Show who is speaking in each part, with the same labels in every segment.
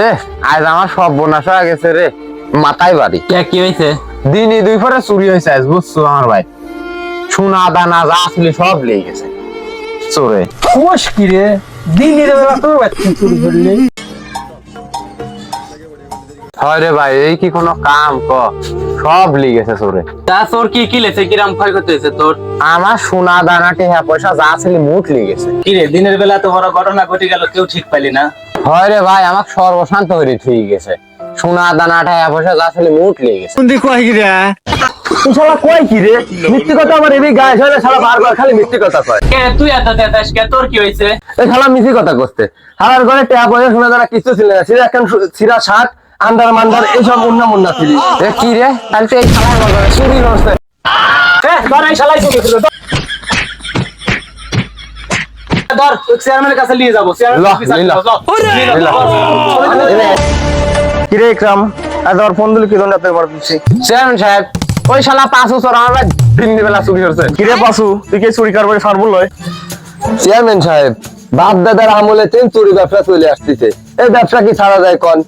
Speaker 1: এ আজ আমার সব বোনাস হয়ে গেছে রে, মাথায় বাড়ি।
Speaker 2: কি হয়েছে?
Speaker 1: দিনই দুই পরে চুরি হয়েছে আজ, বুঝছো আমার ভাই। সোনা দানা যা আসলে সব লেগে গেছে চোরে।
Speaker 2: কোষ কি রে, দিনের বেলা তো চুরি করলি?
Speaker 1: হয় রে ভাই, এই কি কোনো কাম ক? সব লেগে গেছে চোরে।
Speaker 2: তা তোর কি কি লেছে, কিরাম ক্ষয়ক্ষতি হয়েছে তোর?
Speaker 1: আমার সোনা দানা টেহা পয়সা যা আসলে মুঠ লেগে গেছে।
Speaker 2: কি রে, দিনের বেলা তো বড় ঘটনা ঘটে গেল, কেউ ঠিক পাইলি না?
Speaker 1: হয় রে ভাই, আমার সর্বশান্ত হয়ে ঠিক গেছে। সোনা দানা টেহা পয়সা যা আসলে মুঠ লেগে গেছে।
Speaker 2: তুই কয় কি রে?
Speaker 1: তুই শালা কয় কি রে? মিথ্যে কথা আমার এমনি গায়ে হয় না, শালা বারবার খালি মিথ্যে কথা কয়।
Speaker 2: কে তুই এত দেখাস কে, তোর কি হয়েছে?
Speaker 1: এই শালা মিথ্যে কথা করতে। হারার ঘরে টেহা পয়সা সোনা দানা কিছু ছিল না, ছিল এখন সিরা শার্ট আন্ডার মান্ডার এইসব উন্না মুন্না ছিল। এ কি রে, তাহলে তো এই শালার মতো চুরি করছে।
Speaker 2: ধর এই শালাই চুরি করলো, ধর চেয়ারম্যানের কাছে নিয়ে যাবো।
Speaker 1: কিরে ইকরাম, আজ আর ফোন দিলি কি জন্য আপনি মারা দিচ্ছি? চেয়ারম্যান সাহেব, ওই শালা 5 বছর আমার দিন বেলা চুরি করছে।
Speaker 3: কিরে পাসু, তুই কি চুরি কারবারে সারবো লয়?
Speaker 1: চেয়ারম্যান সাহেব, বাপ দাদার আমলে চুরি ব্যবসা চলে আসতেছে। এই ব্যবসা কি ছাড়া যায় কোন?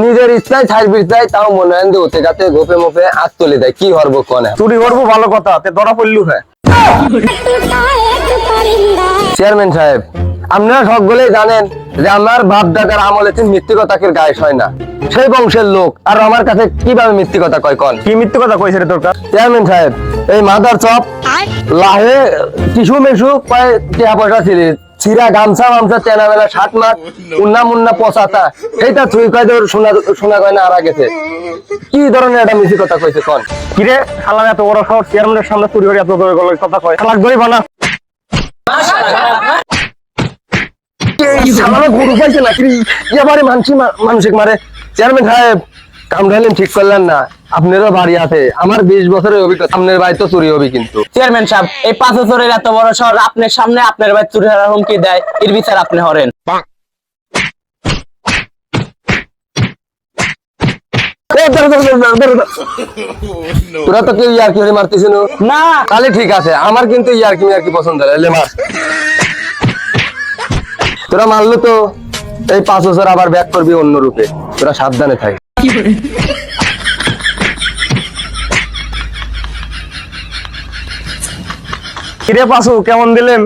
Speaker 1: নিজের ইচ্ছায় ছাড়বি চাই, তাও মনে হয় যে ওতে গাতে গোপে মোপে হাত তুলে দেয়। কি হরবো কোন?
Speaker 3: চুরি করবো ভালো কথা, তে ধরা পড়লু হ্যাঁ।
Speaker 1: চেয়ারম্যান সাহেব, আপনারা সকলেই জানেন যে আমার বাপ দাদার আমলে মিথ্যে কথাকে গায়ে হয় না। সেই বংশের লোক আর আমার কাছে কিভাবে মিথ্যে কথা কয় কোন?
Speaker 3: কি মিথ্যে কথা কইছে রে তোর কাছে?
Speaker 1: চেয়ারম্যান সাহেব, এই মাদার চপ লাহে টিসু মেশু কয় টিয়া পয়সা ছিড়া গামছা মামছা চেনা বেলা 7 মাস উন্না মুন্না পচাতা এইটা তুই কয় তোর সোনা গয়না হারা গেছে। কি ধরনের একটা মিথ্যে কথা কইছে কোন?
Speaker 3: কিরে শালা এত বড় শহর চেয়ারম্যানের সামনে চুরি করে এত বড় কথা কয়? শালা গরিব না
Speaker 1: সামান্য গরু পাইছে না কি এবারে মানসিক মারে। চেয়ারম্যান সাহেব, কামড়ালেন ঠিক করলেন না। আপনারও বাড়ি আছে, আমার 20 বছরের অভিজ্ঞতা। আপনার বাড়ি তো চুরি হবে কিন্তু।
Speaker 2: চেয়ারম্যান সাহেব, এই 5 বছরের এত বড় শহর আপনার সামনে আপনার ভাই চুরি হওয়ার হুমকি দেয়, এর বিচার আপনি হরেন?
Speaker 1: তোরা তো কেউ ইয়ার্কি হয়ে মারতেছিল
Speaker 2: না।
Speaker 1: তাহলে ঠিক আছে, আমার কিন্তু ইয়ার্কি পছন্দ হলে মার। তোরা মারলো তো এই 5 বছর আবার ব্যাক করবি অন্য রূপে। তোরা সাবধানে থাক।
Speaker 3: কিরে পাসু, কেমন দিলেন?